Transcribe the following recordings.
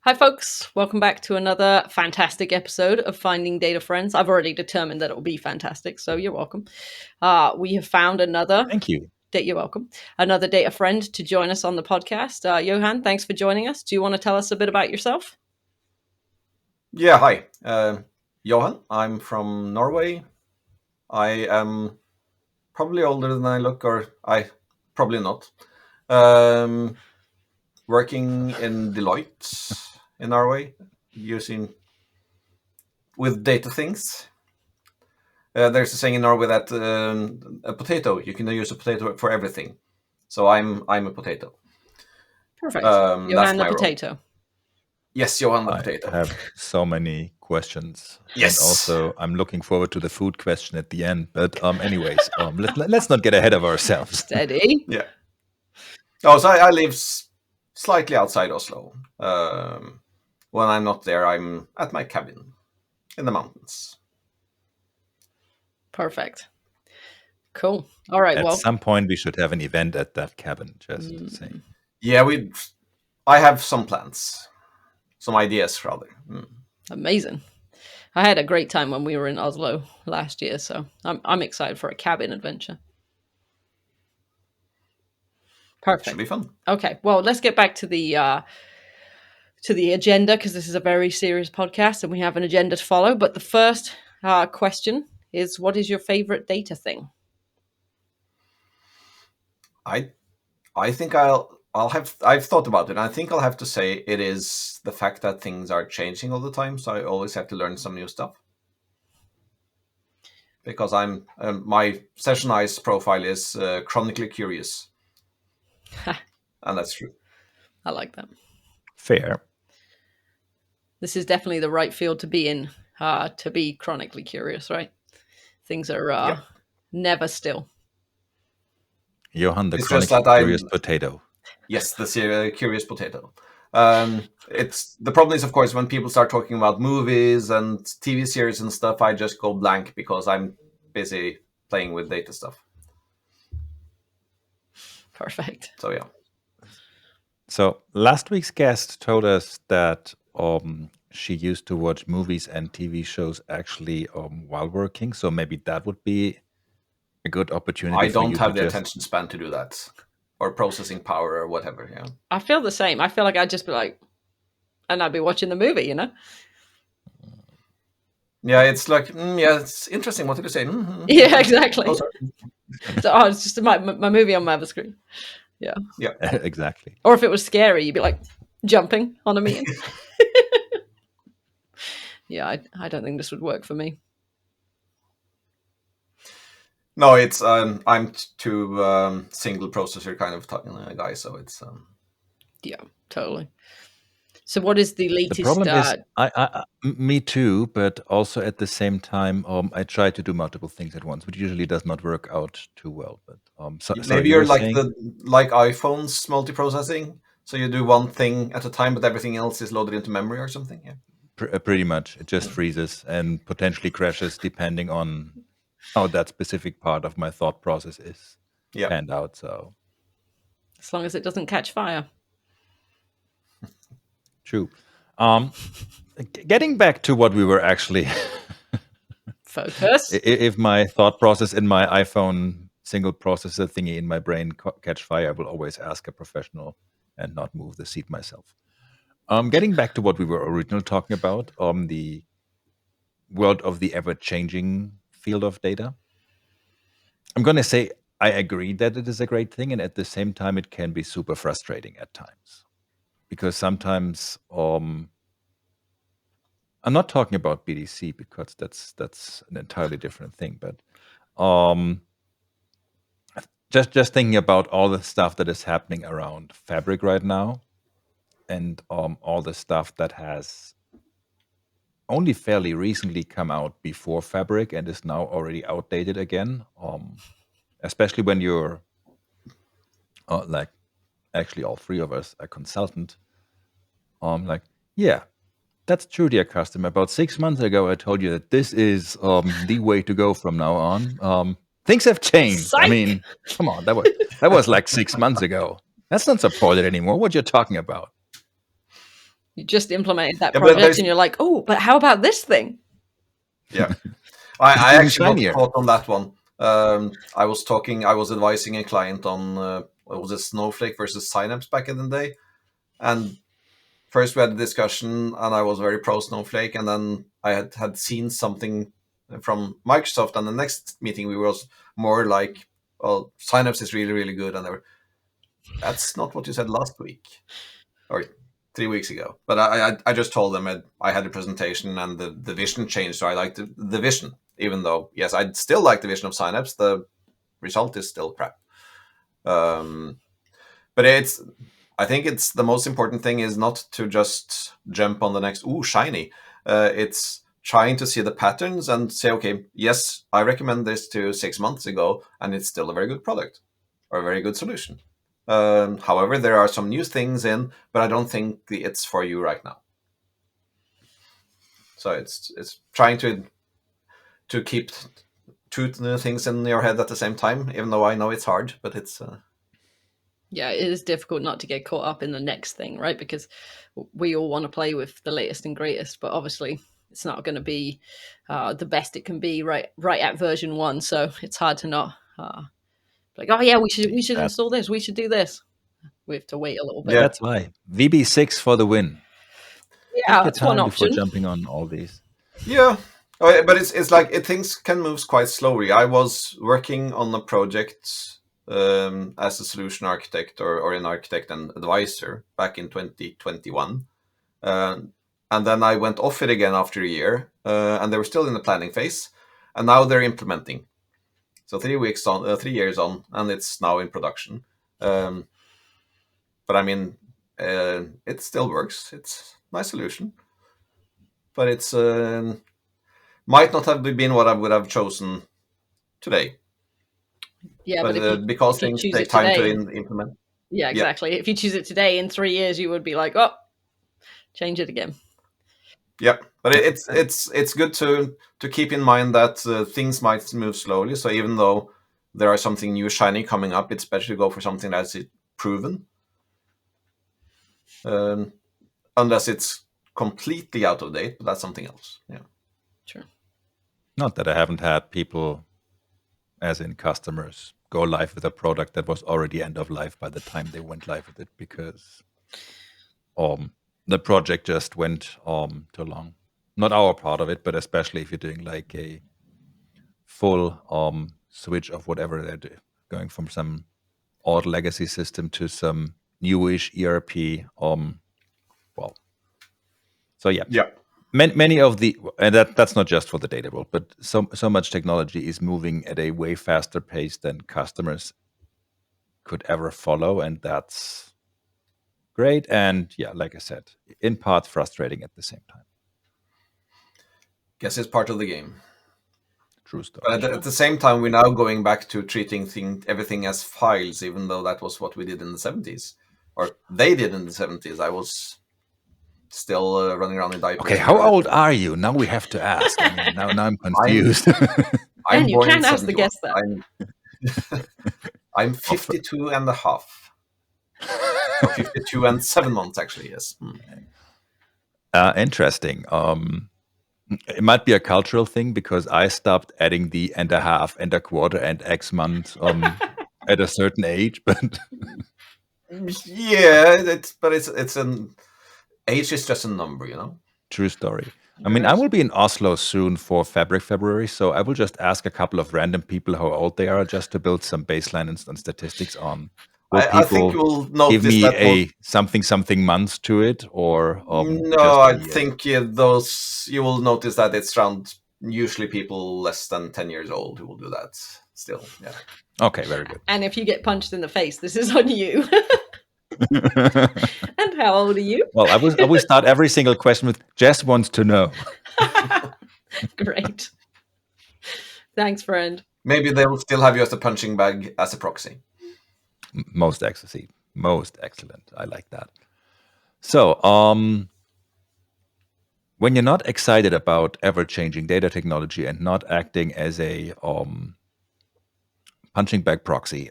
Hi, folks. Welcome back to another fantastic episode of Finding Data Friends. I've already determined that it will be fantastic, so you're welcome. We have found another. Thank you. You're welcome. Another data friend to join us on the podcast. Johan, thanks for joining us. Do you want to tell us a bit about yourself? Yeah, hi. Johan, I'm from Norway. I am probably older than I look, or I probably not. Working in Deloitte in Norway, with data things. There's a saying in Norway that a potato, you can use a potato for everything. So I'm a potato. Perfect. That's Johan the my role. potato. Yes, Johan the I potato. have so many questions. Yes. And also, I'm looking forward to the food question at the end. But anyways, let's not get ahead of ourselves. Steady. Yeah. Oh, so I live slightly outside Oslo. When I'm not there, I'm at my cabin in the mountains. Perfect. Cool. All right. At some point, we should have an event at that cabin, just saying. Yeah, I have some plans. Some ideas, rather. Amazing. I had a great time when we were in Oslo last year, so I'm excited for a cabin adventure. Perfect. Should be fun. Okay, well, let's get back to the agenda, because this is a very serious podcast and we have an agenda to follow. But the first question is, what is your favorite data thing? I think I've thought about it, and I think I'll have to say it is the fact that things are changing all the time, so I always have to learn some new stuff. Because I'm my session eyes profile is chronically curious. And that's true. I like that. Fair. This is definitely the right field to be in, to be chronically curious, right? Things are never still. Johan, the chronically curious potato. Yes, the curious potato. It's the problem is, of course, when people start talking about movies and TV series and stuff, I just go blank because I'm busy playing with data stuff. Perfect. So yeah. So last week's guest told us that she used to watch movies and TV shows actually while working. So maybe that would be a good opportunity. I don't have the attention span to do that, or processing power, or whatever. Yeah, I feel the same. I feel like I'd just be like, and I'd be watching the movie, you know. Yeah, it's like, it's interesting. What did you say? Mm-hmm. Yeah, exactly. So, it's just my movie on my other screen. Yeah. Yeah. Exactly. Or if it was scary, you'd be like jumping on a meeting. Yeah, I don't think this would work for me. No, it's I'm too single processor kind of guy, so it's yeah, totally. So what is the latest? The problem is, me too, but also at the same time, I try to do multiple things at once, which usually does not work out too well. But maybe you're like iPhone's multiprocessing, so you do one thing at a time, but everything else is loaded into memory or something. Yeah, pretty much. It just freezes and potentially crashes depending on how that specific part of my thought process is panned out. So, as long as it doesn't catch fire. True. Getting back to what we were actually focus. If my thought process in my iPhone single processor thingy in my brain catch fire, I will always ask a professional and not move the seat myself. Getting back to what we were originally talking about, the world of the ever-changing field of data. I'm going to say I agree that it is a great thing, and at the same time, it can be super frustrating at times. Because sometimes I'm not talking about BDC because that's an entirely different thing. But just thinking about all the stuff that is happening around Fabric right now, and all the stuff that has only fairly recently come out before Fabric and is now already outdated again. Especially when you're like actually all three of us a consultant. Like, yeah, that's true, dear customer. About 6 months ago, I told you that this is the way to go from now on. Things have changed. Psych! I mean, come on, that was like 6 months ago. That's not supported anymore. What you're talking about? You just implemented that Yeah, but project and you're like, oh, but how about this thing? Yeah, It's I even actually got shinier. caught on that one. I was advising a client on what was it, Snowflake versus Synapse back in the day, and first we had a discussion, and I was very pro Snowflake, and then I had seen something from Microsoft, and the next meeting we were more like, "Well, Synapse is really really good," and they were, "That's not what you said last week or 3 weeks ago." But I just told them I had a presentation, and the vision changed, so I liked the vision, even though yes, I'd still like the vision of Synapse. The result is still crap. But I think it's the most important thing is not to just jump on the next shiny. It's trying to see the patterns and say, okay, yes, I recommend this to 6 months ago, and it's still a very good product or a very good solution. However, there are some new things in, but I don't think it's for you right now. So it's trying to keep two things in your head at the same time, even though I know it's hard, but it's Yeah, it is difficult not to get caught up in the next thing, right? Because we all want to play with the latest and greatest, but obviously it's not going to be the best it can be right at version 1. So it's hard to not like, oh yeah, we should That, install this, we should do this. We have to wait a little bit. yeah. that's why VB6 for the win. Yeah, Take your that's one time before option. jumping on all these. Yeah, but it's like things can move quite slowly. I was working on a project as a solution architect or an architect and advisor back in 2021, and then I went off it again after a year, and they were still in the planning phase, and now they're implementing. So 3 weeks on, 3 years on, and it's now in production. But I mean, it still works. It's a nice solution, but it's might not have been what I would have chosen today. Yeah, but But because if you things choose take it time to today, implement. yeah, Yeah, exactly. If you choose it today, in 3 years, you would be like, oh, change it again. yeah. But it's good to keep in mind that things might move slowly. So even though there are something new shiny coming up, it's better to go for something that's proven, um, unless it's completely out of date. But that's something else. Yeah. Sure. Not that I haven't had people, as in customers, go live with a product that was already end of life by the time they went live with it because the project just went too long. Not our part of it, but especially if you're doing like a full switch of whatever they're doing, going from some old legacy system to some newish ERP. Well, so yeah, Yeah. many of the and that's not just for the data world, but so much technology is moving at a way faster pace than customers could ever follow, and that's great. And yeah, like I said, in part frustrating at the same time. Guess it's part of the game. True story. But at the same time, we're now going back to treating everything as files, even though that was what we did in the 70s, or they did in the 70s. I was still running around in diapers. Okay, in the how early old 70s. are you? Now we have to ask. I mean, now I'm I'm confused. I'm And you born in can't ask the 71. guest that. I'm 52 and a half. Or 52 and 7 months, actually, yes. Interesting. It might be a cultural thing because I stopped adding the and a half and a quarter and X month at a certain age, but Yeah, it's an age is just a number, you know. true story. I mean, I Yes. will be in Oslo soon for Fabric February, so I will just ask a couple of random people how old they are just to build some baseline and statistics on will I think people you will give notice me that most. a something months to it or No, just a I year? think those you will notice that it's around usually people less than 10 years old who will do that. Still, yeah. Okay, very good. And if you get punched in the face, this is on you. And how old are you? Well, I will start every single question with Jess wants to know. Great. Thanks, friend. Maybe they will still have you as a punching bag as a proxy. Most excellent. Most excellent. I like that. So, when you're not excited about ever-changing data technology and not acting as a punching bag proxy,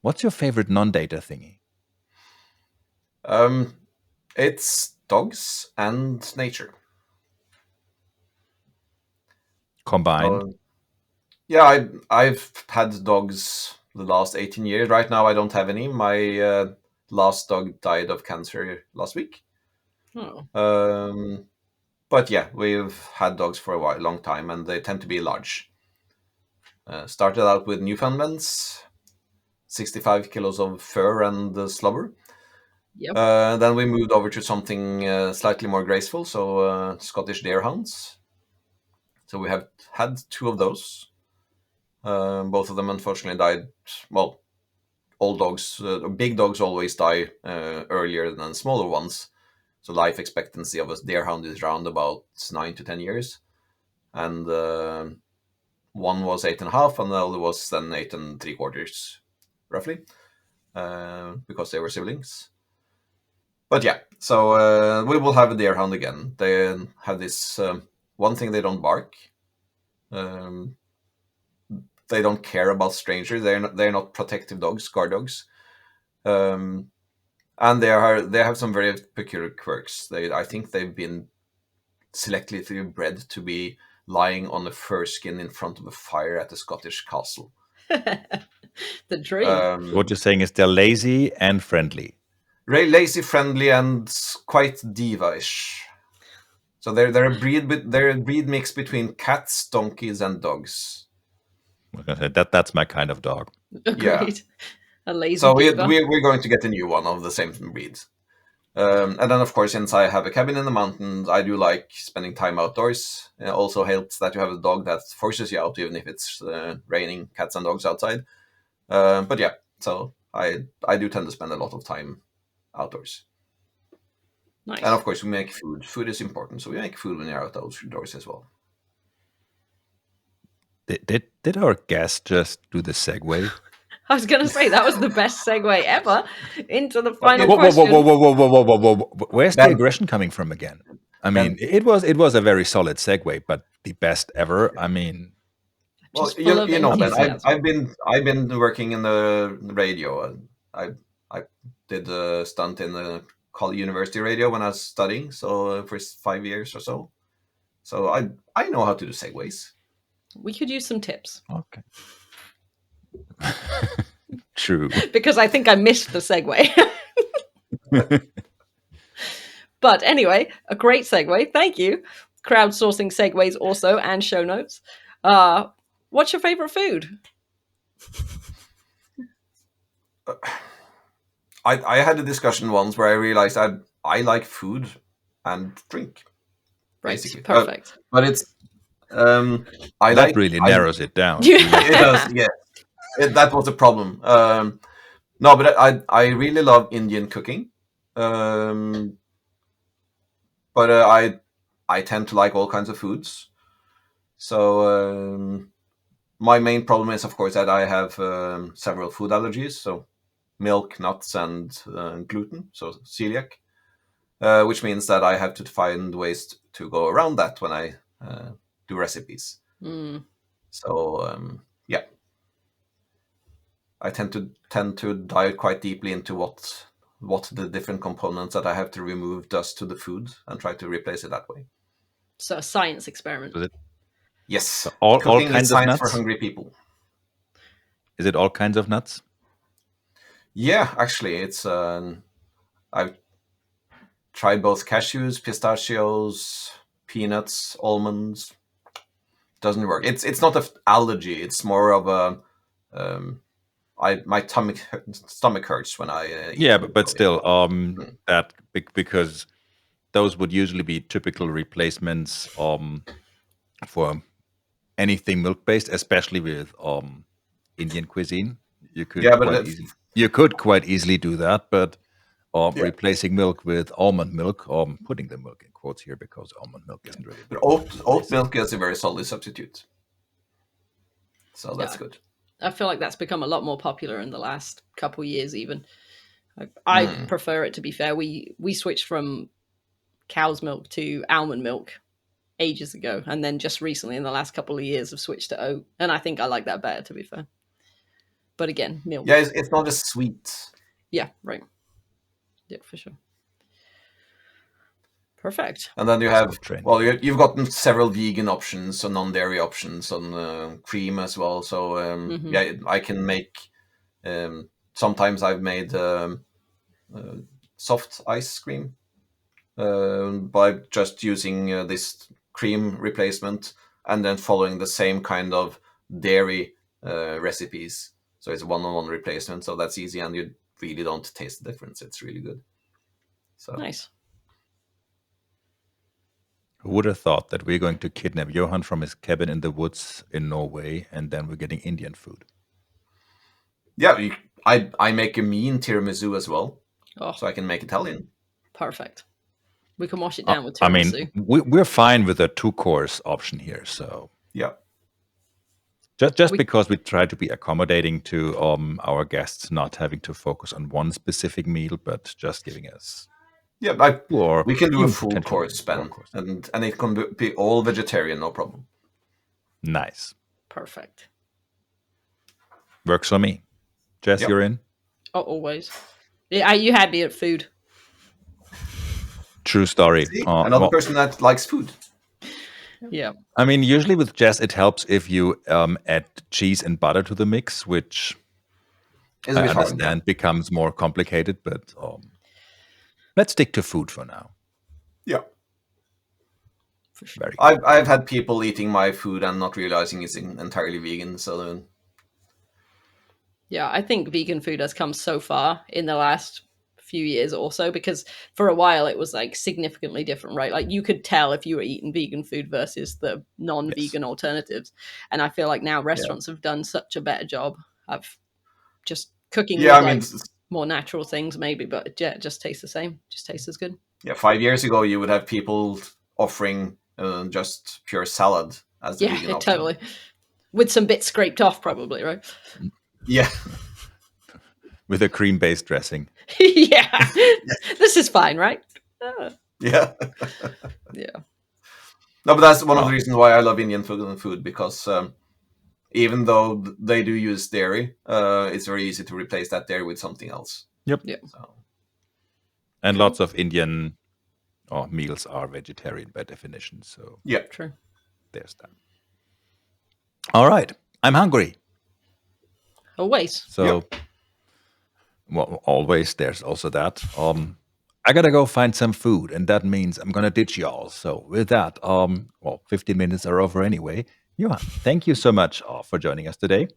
what's your favorite non-data thingy? It's dogs and nature. Combined. Yeah, I've had dogs the last 18 years. Right now, I don't have any. My last dog died of cancer last week. Oh, But yeah, we've had dogs for a long time, and they tend to be large. Started out with Newfoundlands, 65 kilos of fur and slobber. yep. Then we moved over to something slightly more graceful, so Scottish Deerhounds. So we have had 2 of those. Both of them unfortunately died. Well, all dogs, big dogs always die earlier than smaller ones. So life expectancy of a deerhound is around about 9 to 10 years. And one was 8.5, and the other was then 8.75, roughly, because they were siblings. But yeah, so we will have a deerhound again. They have this one thing: they don't bark. Um, they don't care about strangers. They're not protective dogs, guard dogs. And they have some very peculiar quirks. I think they've been selectively bred to be lying on a fur skin in front of a fire at a Scottish castle. The dream. What you're saying is they're lazy and friendly. Very lazy, friendly, and quite diva-ish. So they're a breed mix between cats, donkeys, and dogs. That's my kind of dog. Agreed. A lazy So diva. we're going to get a new one of the same breed. And then, of course, since I have a cabin in the mountains, I do like spending time outdoors. It also helps that you have a dog that forces you out, even if it's raining cats and dogs outside. But yeah, so I do tend to spend a lot of time outdoors. Nice. And of course, we make food. Food is important, so we make food when you're outdoors as well. Did our guest just do the segue? I was going to say that was the best segue ever into the Well, final yeah. question. Whoa. Where's the Ben. aggression coming from again? I mean, Ben. it was a very solid segue, but the best ever. I mean, Well, Just full of you know, Ben, enthusiasm. I've been working in the radio, and I did a stunt in the college university radio when I was studying, so for 5 years or so. So I know how to do segues. We could use some tips okay. True. because I think I missed the segue. But anyway, a great segue. Thank you. Crowdsourcing segues also and show notes. What's your favorite food? I had a discussion once where I realized I like food and drink, Right, basically. perfect. But it's That really narrows it down. It does, yeah. That was the problem. No, but I really love Indian cooking. But I tend to like all kinds of foods. So my main problem is, of course, that I have several food allergies. So milk, nuts, and gluten. So celiac, which means that I have to find ways to go around that when I do recipes. So yeah, I tend to dive quite deeply into what the different components that I have to remove does to the food and try to replace it that way. So a science experiment. Yes, So all cooking kinds is of science nuts? for hungry people. Is it all kinds of nuts? Yeah, actually, it's I've tried both cashews, pistachios, peanuts, almonds. Doesn't work. It's not an allergy. It's more of a my stomach hurts when I eat Yeah, them. but still, that because those would usually be typical replacements for anything milk based, especially with Indian cuisine. You could Yeah, but quite easily do that, but replacing milk with almond milk, putting the milk in quotes here because almond milk isn't really. but oat milk is a very solid substitute. So that's good. I feel like that's become a lot more popular in the last couple years. Even I prefer it. To be fair, we switched from cow's milk to almond milk ages ago, and then just recently in the last couple of years have switched to oat, and I think I like that better, to be fair. But again, milk. Yeah, it's not as sweet. Yeah, right. Yeah, for sure. Perfect. And then you That's have, good training. well, you've gotten several vegan options and non-dairy options on cream as well. So yeah, I can make. Sometimes I've made soft ice cream by just using this cream replacement and then following the same kind of dairy recipes. So it's a one-on-one replacement. So that's easy, and you really don't taste the difference. It's really good. So Nice. Who would have thought that we're going to kidnap Johan from his cabin in the woods in Norway, and then we're getting Indian food? yeah, I make a mean tiramisu as well, Oh, so I can make Italian. perfect. We can wash it down with I tiramisu. mean, we're fine with a 2-course option here. So Yeah. just because we try to be accommodating to our guests, not having to focus on one specific meal, but just giving us Yeah, or we can do a even full potentially course, more Ben, course. and it can be all vegetarian, no problem. Nice. Perfect. Works for me. Jess, Yep. you're in? Oh, always. Yeah, you had me at food. True story. See? Another Well, person that likes food. Yeah. I mean, usually with Jess, it helps if you add cheese and butter to the mix, which It's a I bit hard. understand becomes more complicated, but let's stick to food for now. Yeah. For sure. Very good. I've had people eating my food and not realizing it's entirely vegan. So Yeah, I think vegan food has come so far in the last few years also, because for a while it was like significantly different, right? Like you could tell if you were eating vegan food versus the non-vegan alternatives. And I feel like now restaurants have done such a better job of just cooking yeah, with I mean, like more natural things maybe, but yeah, it just tastes the same. Just tastes as good. yeah, 5 years ago you would have people offering just pure salad as the Yeah, vegan option. totally. With some bits scraped off probably, right? Yeah. With a cream-based dressing. Yeah. This is fine, right? Yeah. Yeah. No, but that's one of Oh. the reasons why I love Indian food because even though they do use dairy, it's very easy to replace that dairy with something else. Yep. Yeah. So, And lots of Indian meals are vegetarian by definition. So yeah. True. there's that. All right. I'm hungry. Always. So, well, always there's also that. I gotta go find some food, and that means I'm gonna ditch y'all. So with that, well, 15 minutes are over anyway. Johan, thank you so much for joining us today.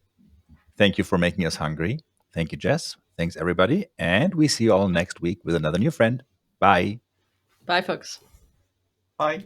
Thank you for making us hungry. Thank you, Jess. Thanks, everybody. And we see you all next week with another new friend. Bye. Bye, folks. Bye.